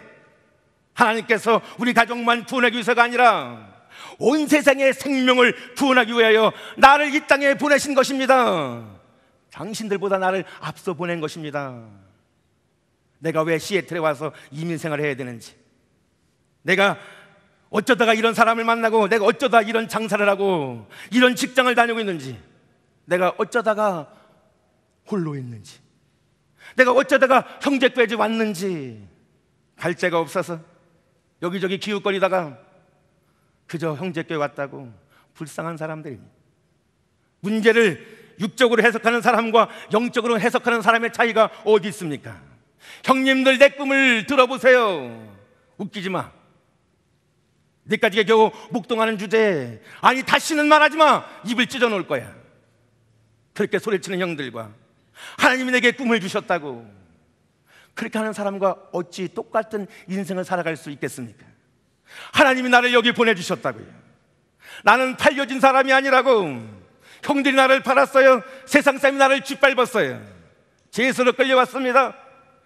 하나님께서 우리 가족만 구원하기 위해서가 아니라 온 세상의 생명을 구원하기 위하여 나를 이 땅에 보내신 것입니다. 당신들보다 나를 앞서 보낸 것입니다. 내가 왜 시애틀에 와서 이민생활을 해야 되는지, 내가 어쩌다가 이런 사람을 만나고, 내가 어쩌다 이런 장사를 하고 이런 직장을 다니고 있는지, 내가 어쩌다가 홀로 있는지, 내가 어쩌다가 형제까지 왔는지, 갈 데가 없어서 여기저기 기웃거리다가 그저 형제께 왔다고 불쌍한 사람들입니다. 문제를 육적으로 해석하는 사람과 영적으로 해석하는 사람의 차이가 어디 있습니까? 형님들, 내 꿈을 들어보세요. 웃기지 마. 내까지 겨우 목동하는 주제에 아니 다시는 말하지 마, 입을 찢어 놓을 거야. 그렇게 소리치는 형들과 하나님이 내게 꿈을 주셨다고 그렇게 하는 사람과 어찌 똑같은 인생을 살아갈 수 있겠습니까? 하나님이 나를 여기 보내주셨다고요. 나는 팔려진 사람이 아니라고. 형들이 나를 팔았어요. 세상 사람이 나를 짓밟았어요. 죄수로 끌려왔습니다.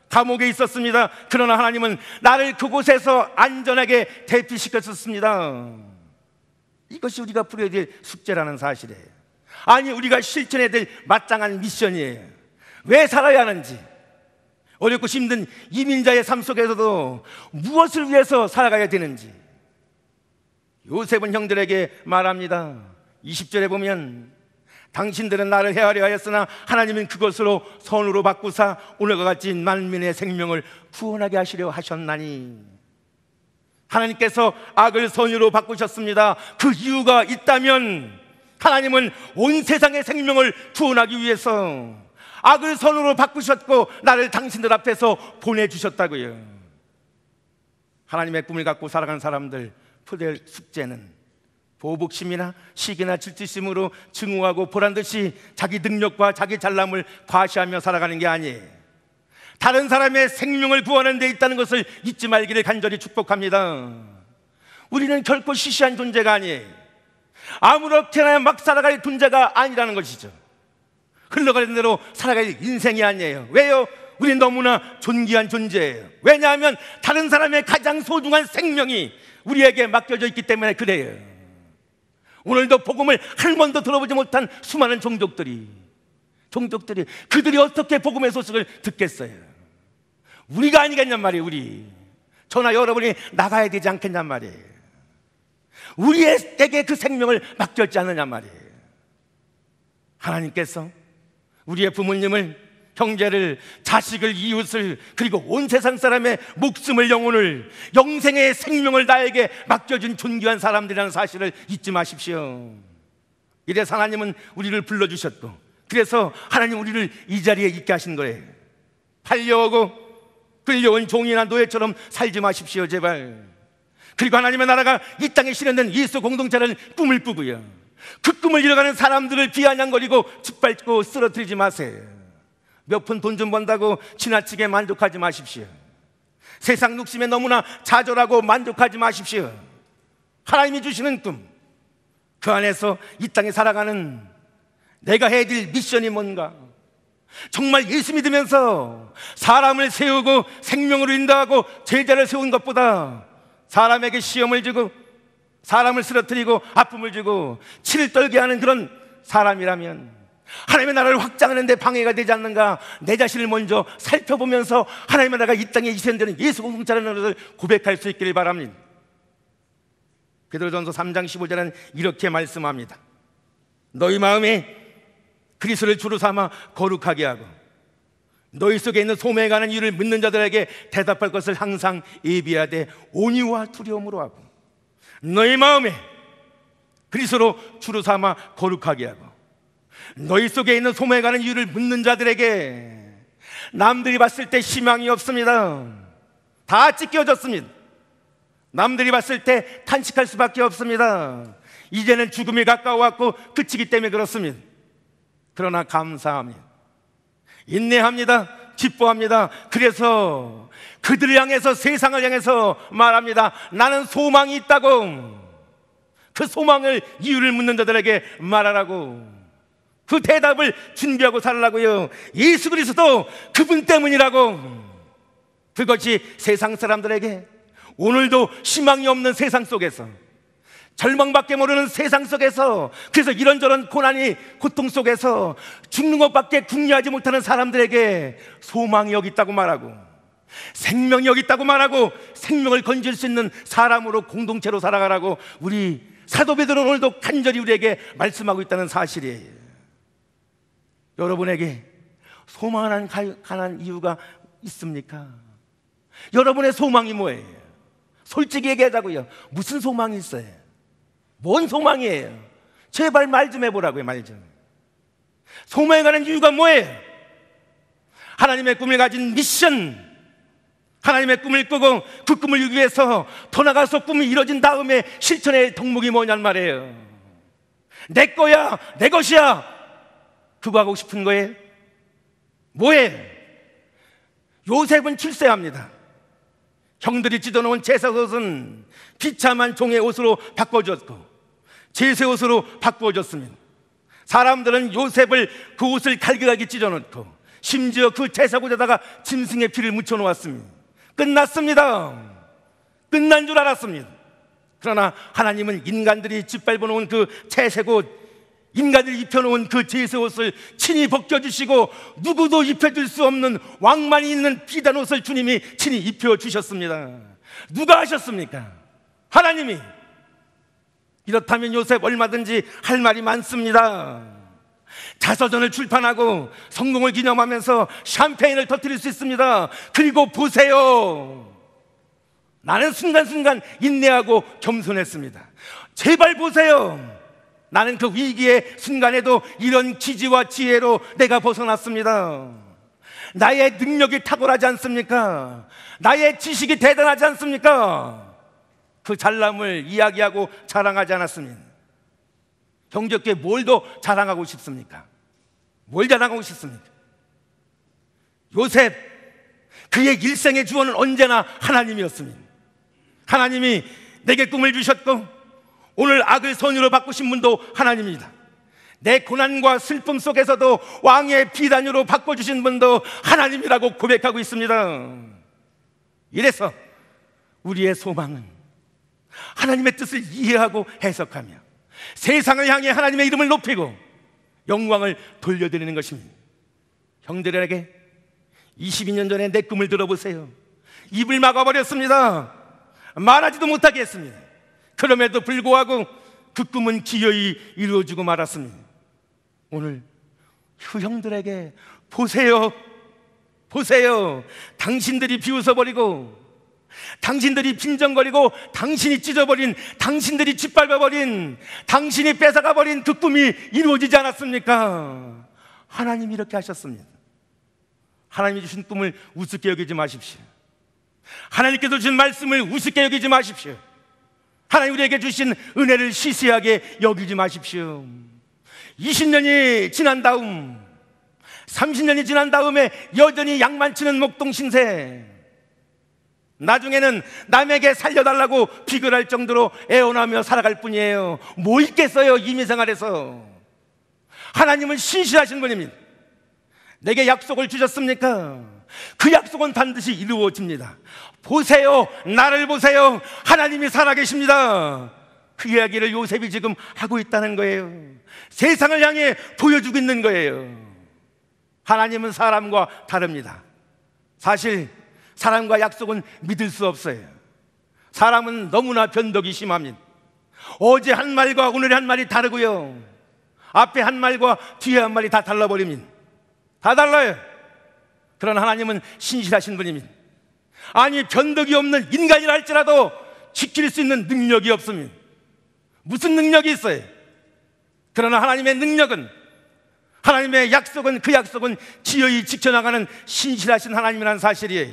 감옥에 있었습니다. 그러나 하나님은 나를 그곳에서 안전하게 대피시켰었습니다. 이것이 우리가 풀어야 될 숙제라는 사실이에요. 아니, 우리가 실천해야 될 마땅한 미션이에요. 왜 살아야 하는지, 어렵고 힘든 이민자의 삶 속에서도 무엇을 위해서 살아가야 되는지 요셉은 형들에게 말합니다. 20절에 보면 당신들은 나를 헤아려 하였으나 하나님은 그것으로 선으로 바꾸사 오늘과 같이 만민의 생명을 구원하게 하시려 하셨나니. 하나님께서 악을 선으로 바꾸셨습니다. 그 이유가 있다면 하나님은 온 세상의 생명을 구원하기 위해서 악을 선으로 바꾸셨고 나를 당신들 앞에서 보내주셨다고요. 하나님의 꿈을 갖고 살아가는 사람들 푸될 숙제는 보복심이나 시기나 질투심으로 증오하고 보란듯이 자기 능력과 자기 잘남을 과시하며 살아가는 게 아니에요. 다른 사람의 생명을 구하는 데 있다는 것을 잊지 말기를 간절히 축복합니다. 우리는 결코 시시한 존재가 아니에요. 아무렇게나 막 살아갈 존재가 아니라는 것이죠. 흘러가는 대로 살아갈 인생이 아니에요. 왜요? 우린 너무나 존귀한 존재예요. 왜냐하면 다른 사람의 가장 소중한 생명이 우리에게 맡겨져 있기 때문에 그래요. 오늘도 복음을 한 번도 들어보지 못한 수많은 종족들이 그들이 어떻게 복음의 소식을 듣겠어요? 우리가 아니겠냔 말이에요. 우리 저나 여러분이 나가야 되지 않겠냔 말이에요. 우리에게 그 생명을 맡겼지 않느냐 말이에요. 하나님께서 우리의 부모님을, 형제를, 자식을, 이웃을, 그리고 온 세상 사람의 목숨을, 영혼을, 영생의 생명을 나에게 맡겨준 존귀한 사람들이라는 사실을 잊지 마십시오. 이래서 하나님은 우리를 불러주셨고, 그래서 하나님 우리를 이 자리에 있게 하신 거예요. 팔려오고 끌려온 종이나 노예처럼 살지 마십시오, 제발. 그리고 하나님의 나라가 이 땅에 실현된 예수 공동체라는 꿈을 꾸고요, 그 꿈을 이뤄가는 사람들을 비아냥거리고 짓밟고 쓰러뜨리지 마세요. 몇 푼 돈 좀 번다고 지나치게 만족하지 마십시오. 세상 욕심에 너무나 좌절하고 만족하지 마십시오. 하나님이 주시는 꿈, 그 안에서 이 땅에 살아가는 내가 해야 될 미션이 뭔가, 정말 예수 믿으면서 사람을 세우고 생명으로 인도하고 제자를 세운 것보다 사람에게 시험을 주고 사람을 쓰러뜨리고 아픔을 주고 치를 떨게 하는 그런 사람이라면 하나님의 나라를 확장하는 데 방해가 되지 않는가, 내 자신을 먼저 살펴보면서 하나님의 나라가 이 땅에 이루어지는 예수 공동체라는 것을 고백할 수 있기를 바랍니다. 베드로전서 3장 15절은 이렇게 말씀합니다. 너희 마음에 그리스도를 주로 삼아 거룩하게 하고 너희 속에 있는 소명에 관한 이유를 묻는 자들에게 대답할 것을 항상 예비하되 온유와 두려움으로 하고, 너희 마음에 그리스도로 주로 삼아 거룩하게 하고 너희 속에 있는 소명에 관한 이유를 묻는 자들에게 남들이 봤을 때 희망이 없습니다. 다 찢겨졌습니다. 남들이 봤을 때 탄식할 수밖에 없습니다. 이제는 죽음이 가까워왔고 그치기 때문에 그렇습니다. 그러나 감사합니다. 인내합니다. 기뻐합니다. 그래서 그들을 향해서, 세상을 향해서 말합니다. 나는 소망이 있다고. 그 소망을, 이유를 묻는 자들에게 말하라고. 그 대답을 준비하고 살라고요. 예수 그리스도 그분 때문이라고. 그것이 세상 사람들에게, 오늘도 희망이 없는 세상 속에서, 절망밖에 모르는 세상 속에서, 그래서 이런저런 고난이, 고통 속에서 죽는 것밖에 궁리하지 못하는 사람들에게 소망이 여기 있다고 말하고, 생명이 여기 있다고 말하고, 생명을 건질 수 있는 사람으로, 공동체로 살아가라고 우리 사도 베드로는 오늘도 간절히 우리에게 말씀하고 있다는 사실이에요. 여러분에게 소망을 가난 이유가 있습니까? 여러분의 소망이 뭐예요? 솔직히 얘기하자고요. 무슨 소망이 있어요? 뭔 소망이에요? 제발 말 좀 해보라고요. 말 좀. 소망에 관한 이유가 뭐예요? 하나님의 꿈을 가진 미션, 하나님의 꿈을 꾸고 그 꿈을 이루기 위해서 더 나가서 꿈이 이뤄진 다음에 실천의 덕목이 뭐냔 말이에요. 내 거야, 내 것이야, 그거 하고 싶은 거예요? 뭐예요? 요셉은 출세합니다. 형들이 찢어놓은 제사옷은 비참한 종의 옷으로 바꿔줬고 제세 옷으로 바꿔줬습니다. 사람들은 요셉을 그 옷을 갈기갈기 찢어놓고 심지어 그 제사옷에다가 짐승의 피를 묻혀놓았습니다. 끝났습니다. 끝난 줄 알았습니다. 그러나 하나님은 인간들이 짓밟아 놓은 그 채색옷, 인간들이 입혀놓은 그 제세옷을 친히 벗겨주시고 누구도 입혀줄 수 없는 왕만이 있는 비단 옷을 주님이 친히 입혀주셨습니다. 누가 하셨습니까? 하나님이. 이렇다면 요셉 얼마든지 할 말이 많습니다. 자서전을 출판하고 성공을 기념하면서 샴페인을 터뜨릴 수 있습니다. 그리고 보세요, 나는 순간순간 인내하고 겸손했습니다. 제발 보세요, 나는 그 위기의 순간에도 이런 기지와 지혜로 내가 벗어났습니다. 나의 능력이 탁월하지 않습니까? 나의 지식이 대단하지 않습니까? 그 잘남을 이야기하고 자랑하지 않았습니다. 형제께 뭘 더 자랑하고 싶습니까? 뭘 자랑하고 싶습니까? 요셉, 그의 일생의 주원은 언제나 하나님이었습니다. 하나님이 내게 꿈을 주셨고 오늘 악을 선으로 바꾸신 분도 하나님입니다. 내 고난과 슬픔 속에서도 왕의 비단으로 바꿔주신 분도 하나님이라고 고백하고 있습니다. 이래서 우리의 소망은 하나님의 뜻을 이해하고 해석하며 세상을 향해 하나님의 이름을 높이고 영광을 돌려드리는 것입니다. 형들에게 22년 전에 내 꿈을 들어보세요. 입을 막아버렸습니다. 말하지도 못하게 했습니다. 그럼에도 불구하고 그 꿈은 기어이 이루어지고 말았습니다. 오늘 그 형들에게 보세요, 보세요, 당신들이 비웃어버리고 당신들이 빈정거리고 당신이 찢어버린, 당신들이 짓밟아버린, 당신이 뺏어가버린 그 꿈이 이루어지지 않았습니까? 하나님이 이렇게 하셨습니다. 하나님이 주신 꿈을 우습게 여기지 마십시오. 하나님께서 주신 말씀을 우습게 여기지 마십시오. 하나님 우리에게 주신 은혜를 시시하게 여기지 마십시오. 20년이 지난 다음, 30년이 지난 다음에 여전히 양만치는 목동 신세, 나중에는 남에게 살려달라고 비굴할 정도로 애원하며 살아갈 뿐이에요. 뭐 있겠어요, 이민생활에서. 하나님은 신실하신 분입니다. 내게 약속을 주셨습니까? 그 약속은 반드시 이루어집니다. 보세요, 나를 보세요, 하나님이 살아계십니다. 그 이야기를 요셉이 지금 하고 있다는 거예요. 세상을 향해 보여주고 있는 거예요. 하나님은 사람과 다릅니다. 사실 사람과 약속은 믿을 수 없어요. 사람은 너무나 변덕이 심합니다. 어제 한 말과 오늘의 한 말이 다르고요, 앞에 한 말과 뒤에 한 말이 다 달라버립니다. 다 달라요. 그러나 하나님은 신실하신 분입니다. 아니, 변덕이 없는 인간이라 할지라도 지킬 수 있는 능력이 없습니다. 무슨 능력이 있어요? 그러나 하나님의 능력은, 하나님의 약속은, 그 약속은 기어이 지켜나가는 신실하신 하나님이라는 사실이에요.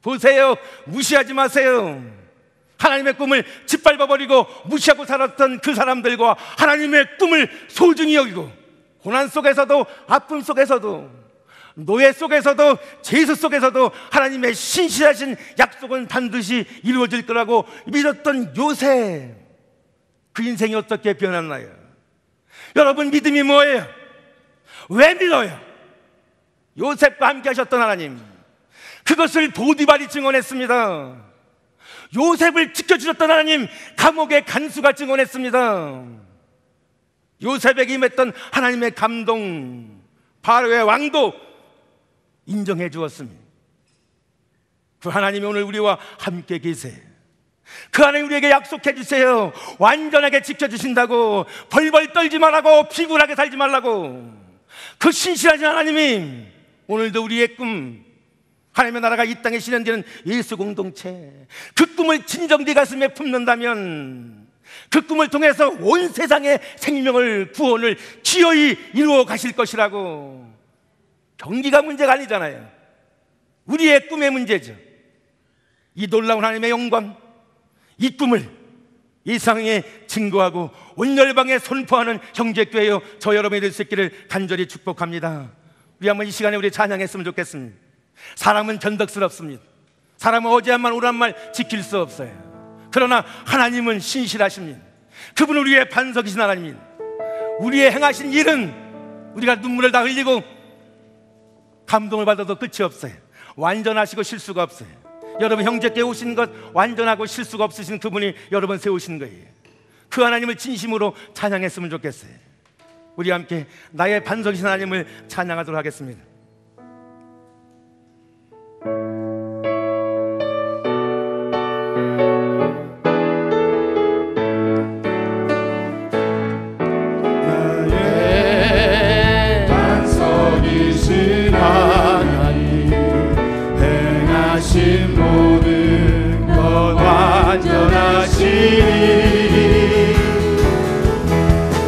보세요, 무시하지 마세요. 하나님의 꿈을 짓밟아버리고 무시하고 살았던 그 사람들과 하나님의 꿈을 소중히 여기고, 고난 속에서도, 아픔 속에서도, 노예 속에서도, 죄수 속에서도 하나님의 신실하신 약속은 반드시 이루어질 거라고 믿었던 요셉, 그 인생이 어떻게 변했나요? 여러분, 믿음이 뭐예요? 왜 믿어요? 요셉과 함께 하셨던 하나님, 그것을 보디발이 증언했습니다. 요셉을 지켜주셨던 하나님, 감옥의 간수가 증언했습니다. 요셉에게 임했던 하나님의 감동, 바로의 왕도 인정해 주었습니다. 그 하나님이 오늘 우리와 함께 계세요. 그 하나님 우리에게 약속해 주세요. 완전하게 지켜주신다고. 벌벌 떨지 말라고, 비굴하게 살지 말라고. 그 신실하신 하나님이 오늘도 우리의 꿈, 하나님의 나라가 이 땅에 실현되는 예수 공동체, 그 꿈을 진정네 가슴에 품는다면 그 꿈을 통해서 온 세상의 생명을, 구원을 기어이 이루어 가실 것이라고. 경기가 문제가 아니잖아요. 우리의 꿈의 문제죠. 이 놀라운 하나님의 영광, 이 꿈을 이 세상에 증거하고 온 열방에 선포하는 형제교회요, 저 여러분이 될 수 있기를 간절히 축복합니다. 우리 한번 이 시간에 우리 찬양했으면 좋겠습니다. 사람은 변덕스럽습니다. 사람은 어제 한 말 오늘 한 말 지킬 수 없어요. 그러나 하나님은 신실하십니다. 그분은 우리의 반석이신 하나님입니다. 우리의 행하신 일은 우리가 눈물을 다 흘리고 감동을 받아도 끝이 없어요. 완전하시고 실수가 없어요. 여러분, 형제께 오신 것 완전하고 실수가 없으신 그분이 여러분 세우신 거예요. 그 하나님을 진심으로 찬양했으면 좋겠어요. 우리 함께 나의 반석이신 하나님을 찬양하도록 하겠습니다. 나의 반석이신 하나님, 행하신 모든 것 완전하시니,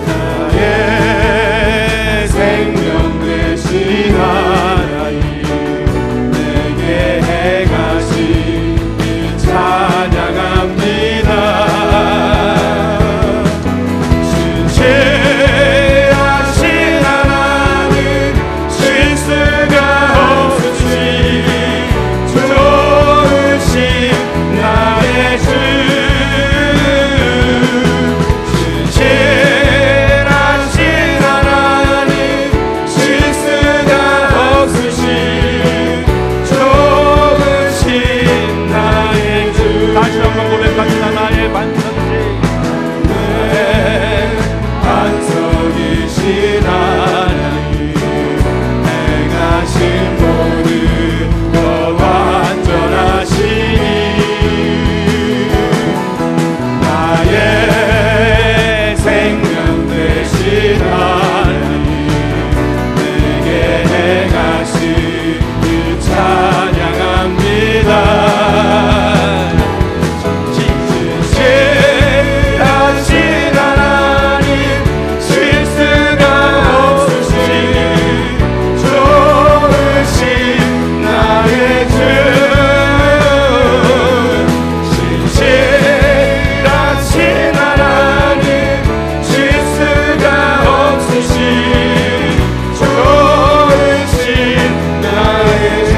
나의 생명 되신 하나님, 내게 행하신 일 찬양합니다. 신실하신 하나님, 실수가 없으신 좋으신 나의 주, 신실하신 하나님, 실수가 없으신 좋으신 나의 주. 다시 한번 고백합니다. 나의 반석이신, 내 반석이신 하나님, 행하신 모든 것 완전하시니, 나의 생명 되신 하나님, 내게 행하신 일 찬양합니다. 신실하신 하나님, 실수가 없으신 좋으신 나의 주, 신실하신 하나님, 실수가 없으신 좋으신 나의 주.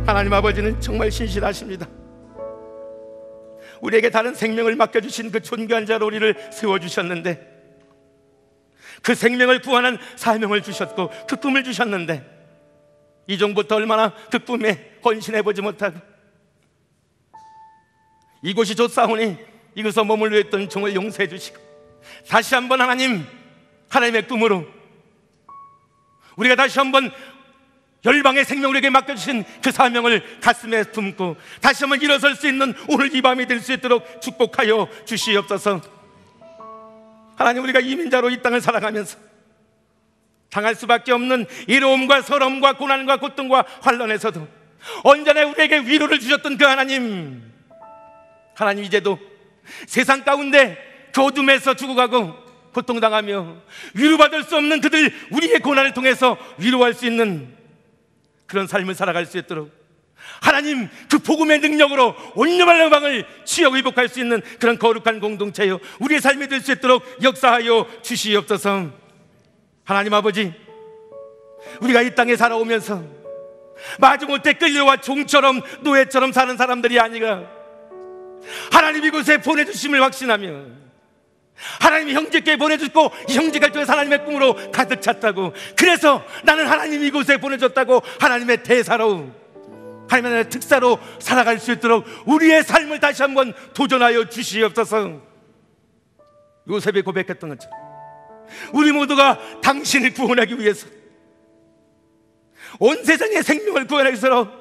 하나님 아버지는 정말 신실하십니다. 우리에게 다른 생명을 맡겨주신 그 존귀한 자로 우리를 세워주셨는데, 그 생명을 구하는 사명을 주셨고 그 꿈을 주셨는데, 이전부터 얼마나 그 꿈에 헌신해보지 못하고 이곳이 좋사오니 이곳에서 머물러 있던 종을 용서해 주시고, 다시 한번 하나님, 하나님의 꿈으로 우리가 다시 한번 열방의 생명을 우리에게 맡겨주신 그 사명을 가슴에 품고 다시 한번 일어설 수 있는 오늘 이 밤이 될 수 있도록 축복하여 주시옵소서. 하나님, 우리가 이민자로 이 땅을 살아가면서 당할 수밖에 없는 이로움과 서러움과 고난과 고통과 환난에서도 언제나 우리에게 위로를 주셨던 그 하나님, 하나님 이제도 세상 가운데 그 어둠에서 죽어가고 고통당하며 위로받을 수 없는 그들 우리의 고난을 통해서 위로할 수 있는 그런 삶을 살아갈 수 있도록 하나님 그 복음의 능력으로 온유한 영광을 치유하고 회복할 수 있는 그런 거룩한 공동체요 우리의 삶이 될 수 있도록 역사하여 주시옵소서. 하나님 아버지, 우리가 이 땅에 살아오면서 마지못해 끌려와 종처럼 노예처럼 사는 사람들이 아니라 하나님 이곳에 보내주심을 확신하며 하나님이 형제께 보내주고 이 형제가 통해서 하나님의 꿈으로 가득 찼다고, 그래서 나는 하나님이 이곳에 보내줬다고 하나님의 대사로 하나님의 특사로 살아갈 수 있도록 우리의 삶을 다시 한번 도전하여 주시옵소서. 요셉이 고백했던 것처럼 우리 모두가 당신을 구원하기 위해서 온 세상의 생명을 구원하기 위해서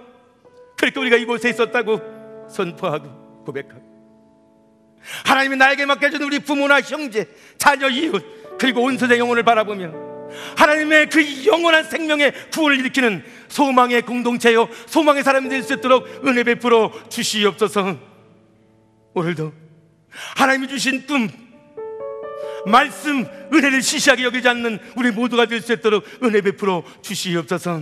그렇게 우리가 이곳에 있었다고 선포하고 고백하고, 하나님이 나에게 맡겨준 우리 부모나 형제, 자녀, 이웃, 그리고 온 세상의 영혼을 바라보며 하나님의 그 영원한 생명의 구원을 일으키는 소망의 공동체요 소망의 사람이 될 수 있도록 은혜 베풀어 주시옵소서. 오늘도 하나님이 주신 꿈, 말씀, 은혜를 시시하게 여기지 않는 우리 모두가 될 수 있도록 은혜 베풀어 주시옵소서.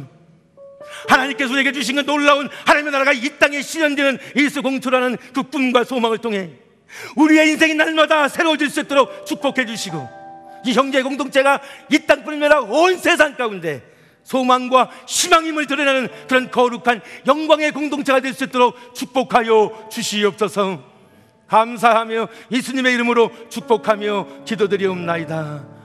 하나님께서 우리에게 주신 그 놀라운 하나님의 나라가 이 땅에 실현되는 예수 공투라는 그 꿈과 소망을 통해 우리의 인생이 날마다 새로워질 수 있도록 축복해 주시고, 이 형제 공동체가 이 땅뿐만 아니라 온 세상 가운데 소망과 희망임을 드러내는 그런 거룩한 영광의 공동체가 될 수 있도록 축복하여 주시옵소서. 감사하며 예수님의 이름으로 축복하며 기도드리옵나이다.